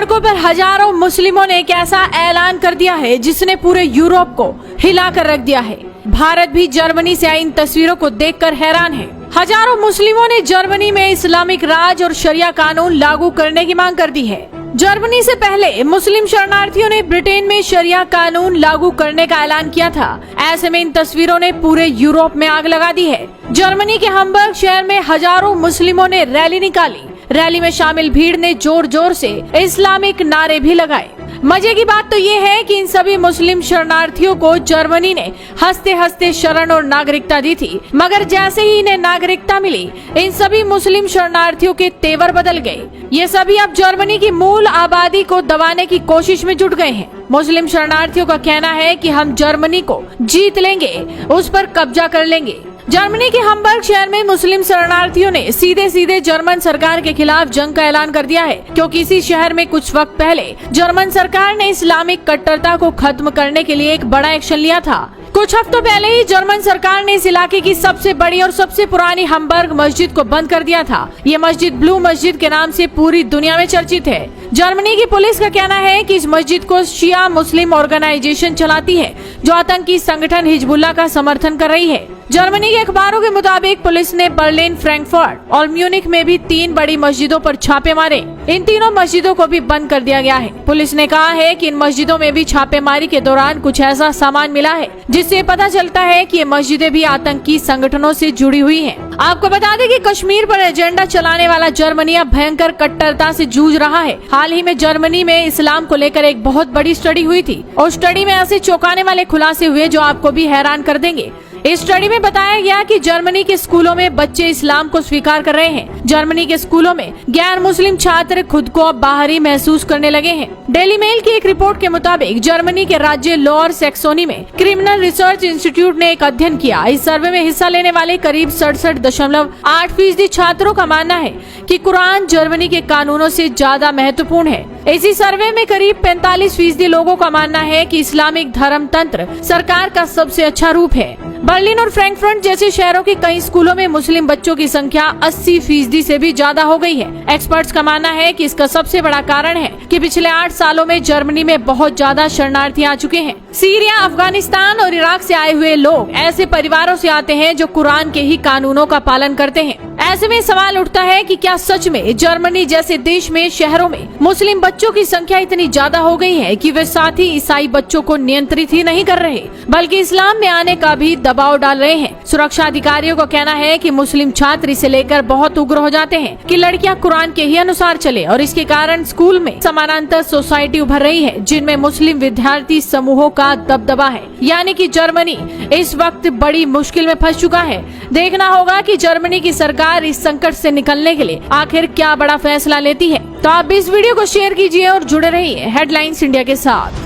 सड़कों पर हजारों मुस्लिमों ने एक ऐसा ऐलान कर दिया है जिसने पूरे यूरोप को हिलाकर रख दिया है। भारत भी जर्मनी से आई इन तस्वीरों को देखकर हैरान है। हजारों मुस्लिमों ने जर्मनी में इस्लामिक राज और शरिया कानून लागू करने की मांग कर दी है। जर्मनी से पहले मुस्लिम शरणार्थियों ने ब्रिटेन में शरिया कानून लागू करने का ऐलान किया था। ऐसे में इन तस्वीरों ने पूरे यूरोप में आग लगा दी है। जर्मनी के हम्बर्ग शहर में हजारों मुस्लिमों ने रैली निकाली। रैली में शामिल भीड़ ने जोर जोर से इस्लामिक नारे भी लगाए। मजे की बात तो ये है कि इन सभी मुस्लिम शरणार्थियों को जर्मनी ने हंसते हंसते शरण और नागरिकता दी थी, मगर जैसे ही इन्हें नागरिकता मिली, इन सभी मुस्लिम शरणार्थियों के तेवर बदल गए। ये सभी अब जर्मनी की मूल आबादी को दबाने की कोशिश में जुट गए हैं। मुस्लिम शरणार्थियों का कहना है कि हम जर्मनी को जीत लेंगे, उस पर कब्जा कर लेंगे। जर्मनी के हम्बर्ग शहर में मुस्लिम शरणार्थियों ने सीधे सीधे जर्मन सरकार के खिलाफ जंग का ऐलान कर दिया है, क्योंकि इसी शहर में कुछ वक्त पहले जर्मन सरकार ने इस्लामिक कट्टरता को खत्म करने के लिए एक बड़ा एक्शन लिया था। कुछ हफ्तों पहले ही जर्मन सरकार ने इस इलाके की सबसे बड़ी और सबसे पुरानी हम्बर्ग मस्जिद को बंद कर दिया था। ये मस्जिद ब्लू मस्जिद के नाम से पूरी दुनिया में चर्चित है। जर्मनी की पुलिस का कहना है कि इस मस्जिद को शिया मुस्लिम ऑर्गेनाइजेशन चलाती है, जो आतंकी संगठन हिजबुल्लाह का समर्थन कर रही है। जर्मनी के अखबारों के मुताबिक पुलिस ने बर्लिन, फ्रैंकफर्ट और म्यूनिख में भी 3 बड़ी मस्जिदों पर छापे मारे। इन तीनों मस्जिदों को भी बंद कर दिया गया है। पुलिस ने कहा है कि इन मस्जिदों में भी छापेमारी के दौरान कुछ ऐसा सामान मिला है जिससे पता चलता है कि ये मस्जिदें भी आतंकी संगठनों से जुड़ी हुई हैं। आपको बता दें कि कश्मीर पर एजेंडा चलाने वाला जर्मनी अब भयंकर कट्टरता से जूझ रहा है। हाल ही में जर्मनी में इस्लाम को लेकर एक बहुत बड़ी स्टडी हुई थी और स्टडी में ऐसे चौंकाने वाले खुलासे हुए जो आपको भी हैरान कर देंगे। इस स्टडी में बताया गया कि जर्मनी के स्कूलों में बच्चे इस्लाम को स्वीकार कर रहे हैं। जर्मनी के स्कूलों में गैर मुस्लिम छात्र खुद को अब बाहरी महसूस करने लगे हैं। डेली मेल की एक रिपोर्ट के मुताबिक जर्मनी के राज्य लोअर सैक्सोनी में क्रिमिनल रिसर्च इंस्टीट्यूट ने एक अध्ययन किया। इस सर्वे में हिस्सा लेने वाले करीब 67.8% छात्रों का मानना है कि कुरान जर्मनी के कानूनों से ज्यादा महत्वपूर्ण है। इसी सर्वे में करीब 45% लोगों का मानना है कि इस्लामिक धर्म तंत्र सरकार का सबसे अच्छा रूप है। बर्लिन और फ्रैंकफर्ट जैसे शहरों के कई स्कूलों में मुस्लिम बच्चों की संख्या 80% से भी ज्यादा हो गई है। एक्सपर्ट्स का मानना है कि इसका सबसे बड़ा कारण है कि पिछले 8 सालों में जर्मनी में बहुत ज्यादा शरणार्थी आ चुके हैं। सीरिया, अफगानिस्तान और इराक से आए हुए लोग ऐसे परिवारों से आते हैं जो कुरान के ही कानूनों का पालन करते हैं। ऐसे में सवाल उठता है कि क्या सच में जर्मनी जैसे देश में शहरों में मुस्लिम बच्चों की संख्या इतनी ज्यादा हो गई है कि वे साथ ही ईसाई बच्चों को नियंत्रित ही नहीं कर रहे, बल्कि इस्लाम में आने का भी दबाव डाल रहे हैं। सुरक्षा अधिकारियों का कहना है कि मुस्लिम छात्र इसे लेकर बहुत उग्र हो जाते हैं कि लड़कियां कुरान के ही अनुसार चले, और इसके कारण स्कूल में समानांतर सोसाइटी उभर रही है जिनमें मुस्लिम विद्यार्थी समूहों का दबदबा है। यानी कि जर्मनी इस वक्त बड़ी मुश्किल में फंस चुका है। देखना होगा कि जर्मनी की सरकार इस संकट से निकलने के लिए आखिर क्या बड़ा फैसला लेती है। तो आप इस वीडियो को शेयर कीजिए और जुड़े रहिए हेडलाइंस इंडिया के साथ।